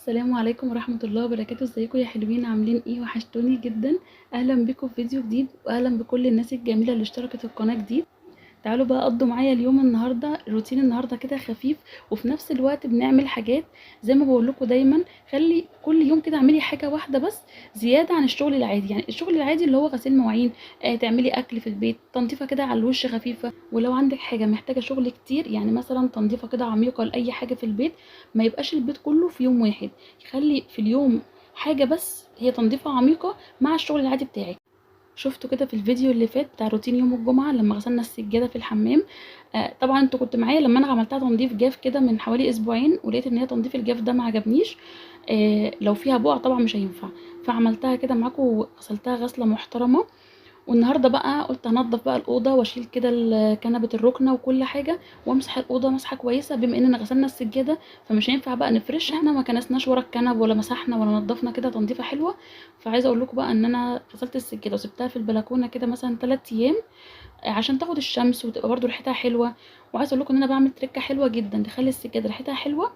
السلام عليكم ورحمة الله وبركاته. ازيكم يا حلوين؟ عاملين ايه؟ وحشتوني جدا. اهلا بكم في فيديو جديد، واهلا بكل الناس الجميلة اللي اشتركت في القناة جديد. تعالوا بقى قضوا معايا اليوم النهارده. روتين النهارده كده خفيف، وفي نفس الوقت بنعمل حاجات زي ما بقول لكم دايما. خلي كل يوم كده اعملي حاجه واحده بس زياده عن الشغل العادي. يعني الشغل العادي اللي هو غسيل مواعين، تعملي اكل في البيت، تنظيفه كده على الوش خفيفه. ولو عندك حاجه محتاجه شغل كتير، يعني مثلا تنظيفه كده عميقه لاي حاجه في البيت، ما يبقاش البيت كله في يوم واحد. خلي في اليوم حاجه بس هي تنظيفه عميقه مع الشغل العادي بتاعك. شفتوا كده في الفيديو اللي فات بتاع روتين يوم الجمعة لما غسلنا السجادة في الحمام. طبعا انتوا كنتوا معايا لما انا عملتها تنظيف جاف كده من حوالي اسبوعين، ولقيت ان هي تنظيف الجاف ده ما عجبنيش. لو فيها بقع طبعا مش هينفع. فعملتها كده معاكم وغسلتها غسلة محترمة. والنهارده بقى قلت هنضف بقى الاوضه واشيل كده كنبه الركنه وكل حاجه، وامسح الاوضه مسحه كويسه. بما اننا غسلنا السجاده فمش هينفع بقى نفرش، احنا ما كنسناش ورا الكنب ولا مسحنا ولا نضفنا كده تنظيفه حلوه. فعايزه اقول لكم بقى ان انا غسلت السجاده وسبتها في البلكونه كده مثلا 3 ايام، عشان تاخد الشمس وتبقى برده ريحتها حلوه. وعايزه اقول لكم ان انا بعمل تركه حلوه جدا تخلي السجاده ريحتها حلوه.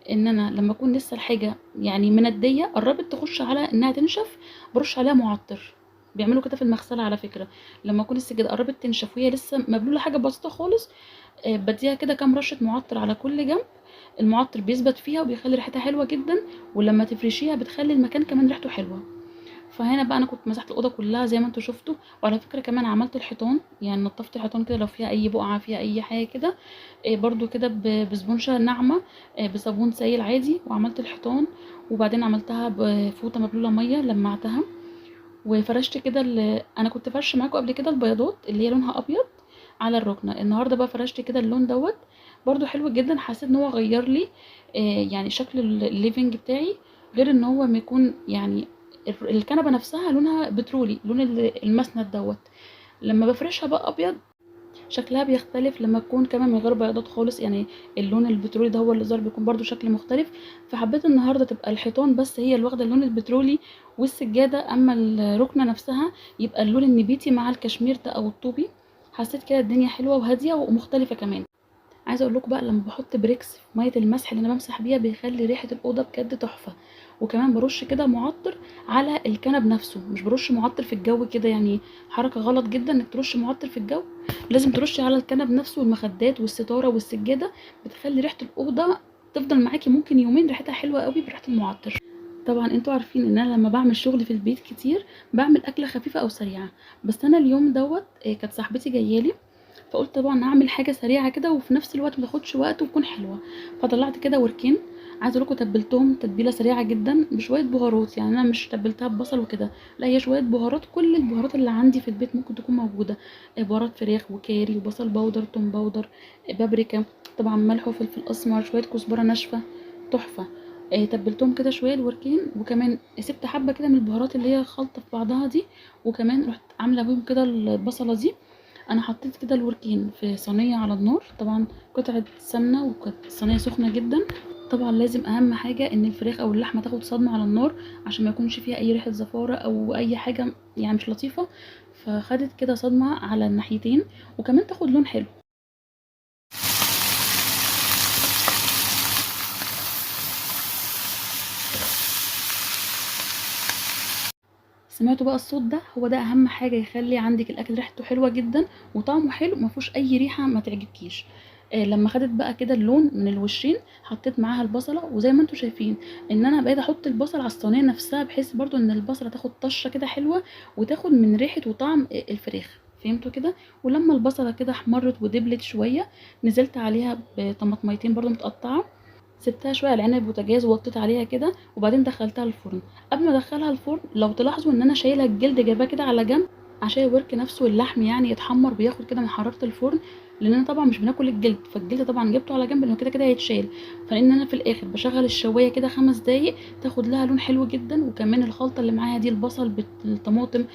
ان انا لما اكون لسه الحاجه يعني منديه قربت تخش على انها تنشف، برش عليها معطر. بيعملوا كده في المغسله على فكره. لما اكون السجاده قربت تنشف وهي لسه مبلوله حاجه بسيطه خالص، بديها كده كام رشه معطر على كل جنب. المعطر بيثبت فيها وبيخلي ريحتها حلوه جدا، ولما تفرشيها بتخلي المكان كمان ريحته حلوه. فهنا بقى انا كنت مسحت الاوضه كلها زي ما انتم شفتوا. وعلى فكره كمان عملت الحيطان، يعني نظفت الحيطان كده لو فيها اي بقعه فيها اي حاجه كده، برضو كده بسبونشه ناعمه، بصابون سائل عادي، وعملت الحيطان. وبعدين عملتها بفوطه مبلوله ميه لمعتها. وفرشت كده انا كنت فرش معاكم قبل كده البياضات اللي هي لونها ابيض على الركنه. النهارده بقى فرشت كده اللون دوت، برضو حلو جدا. حسيت ان هو غير لي يعني شكل الليفينج بتاعي، غير ان هو ما يكون يعني الكنبه نفسها لونها بترولي، لون المسند دوت. لما بفرشها بقى ابيض شكلها بيختلف، لما تكون كمان من غير بياضات خالص يعني اللون البترولي ده هو اللي ظهر بيكون برضو شكل مختلف. فحبيت النهارده تبقى الحيطان بس هي اللي واخده اللون البترولي والسجاده، اما الركنه نفسها يبقى اللون النبيتي مع الكشمير ده او الطوبي. حسيت كده الدنيا حلوه وهاديه ومختلفه كمان. عايزه اقول لكم بقى لما بحط بريكس في ميه المسح اللي انا بمسح بيها بيخلي ريحه الاوضه بجد تحفه. وكمان برش كده معطر على الكنب نفسه، مش برش معطر في الجو كده يعني. حركه غلط جدا انك ترش معطر في الجو، لازم ترشي على الكنب نفسه والمخدات والستاره والسجاده. بتخلي ريحه الاوضه تفضل معاكي ممكن يومين ريحتها حلوه قوي بريحه المعطر. طبعا انتوا عارفين ان انا لما بعمل شغل في البيت كتير بعمل اكله خفيفه او سريعه. بس انا اليوم دوت كانت صاحبتي جايالي، فقلت طبعا هعمل حاجه سريعه كده وفي نفس الوقت ما تاخدش وقت وتكون حلوه. فطلعت كده وركين. عايزه اقول لكم تبلتهم تتبيله سريعه جدا بشويه بهارات، يعني انا مش تبلتها ببصل وكده، لا هي شويه بهارات، كل البهارات اللي عندي في البيت ممكن تكون موجوده. بهارات فراخ وكاري وبصل باودر توم باودر، بابريكا، طبعا ملح وفلفل اسمر، شويه كزبره ناشفه، تحفه. تبلتهم كده شويه الوركين، وكمان سبت حبه كده من البهارات اللي هي خلطه في بعضها دي. وكمان رحت عامله بيهم كده البصله دي. انا حطيت كده الوركين في صينيه على النار، طبعا قطعه سمنه، وكانت الصينيه سخنه جدا. طبعا لازم اهم حاجه ان الفراخ او اللحمه تاخد صدمه على النار عشان ما يكونش فيها اي ريحه زفاره او اي حاجه يعني مش لطيفه. فخدت كده صدمه على الناحيتين، وكمان تاخد لون حلو. سمعتوا بقى الصوت ده؟ هو ده اهم حاجه يخلي عندك الاكل ريحته حلوه جدا وطعمه حلو، ما فيهوش اي ريحه ما تعجبكيش. لما خدت بقى كده اللون من الوشين حطيت معاها البصله، وزي ما انتم شايفين ان انا بقيت احط البصل على الصينيه نفسها، بحيث برضو ان البصله تاخد طشه كده حلوه وتاخد من ريحه وطعم الفراخ. فهمتوا كده؟ ولما البصله كده احمرت ودبلت شويه نزلت عليها بطماطميتين برضو متقطعه، سبتها شويه على عين البوتاجاز ووطيت عليها كده، وبعدين دخلتها الفرن. قبل ما ادخلها الفرن لو تلاحظوا ان انا شايله الجلد جايباه كده على جنب، عشان الورك نفسه واللحم يعني يتحمر وياخد كده من حراره الفرن. لان انا طبعا مش بناكل الجلد، فالجلد طبعا جبته على جنب لانه كده كده هيتشال. فان انا في الاخر بشغل الشوايه كده 5 دقايق تاخد لها لون حلو جدا. وكمان الخلطه اللي معاها دي البصل بالطماطم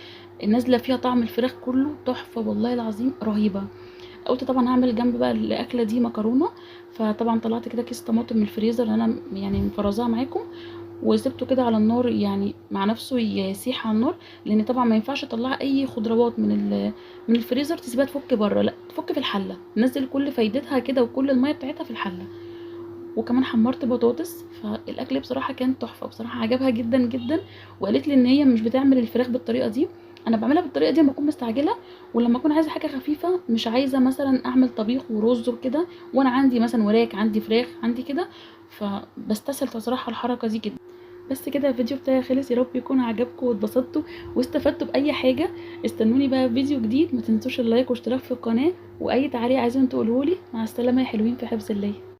نازله فيها طعم الفراخ كله تحفه والله العظيم رهيبه. قلت طبعا هعمل جنب بقى الاكله دي مكرونه. فطبعا طلعت كده كيس طماطم من الفريزر اللي انا يعني مفرزاها معاكم، وسبته كده على النار يعني مع نفسه يسيح على النار. لان طبعا ما ينفعش اطلع اي خضروات من الفريزر تسيبها تفك بره، لا تفك في الحله، نزل كل فايدتها كده وكل الميه بتاعتها في الحله. وكمان حمرت بطاطس. فالاكل بصراحه كان تحفه، بصراحه عجبها جدا جدا. وقالت لي ان هي مش بتعمل الفراخ بالطريقه دي، انا بعملها بالطريقه دي لما اكون مستعجله، ولما اكون عايزه حاجه خفيفه، مش عايزه مثلا اعمل طبيخ ورز وكده، وانا عندي مثلا وراك، عندي فراخ، عندي كده. فبستسهل بصراحه الحركه دي جدا. بس كده الفيديو بتاعي خلص، يا رب يكون عجبكم واتبسطتوا واستفدتوا باي حاجه. استنوني بقى في فيديو جديد، ما تنسوش اللايك واشتراك في القناه، واي تعليق عايزين تقولهولي. مع السلامه يا حلوين في حفظ الله.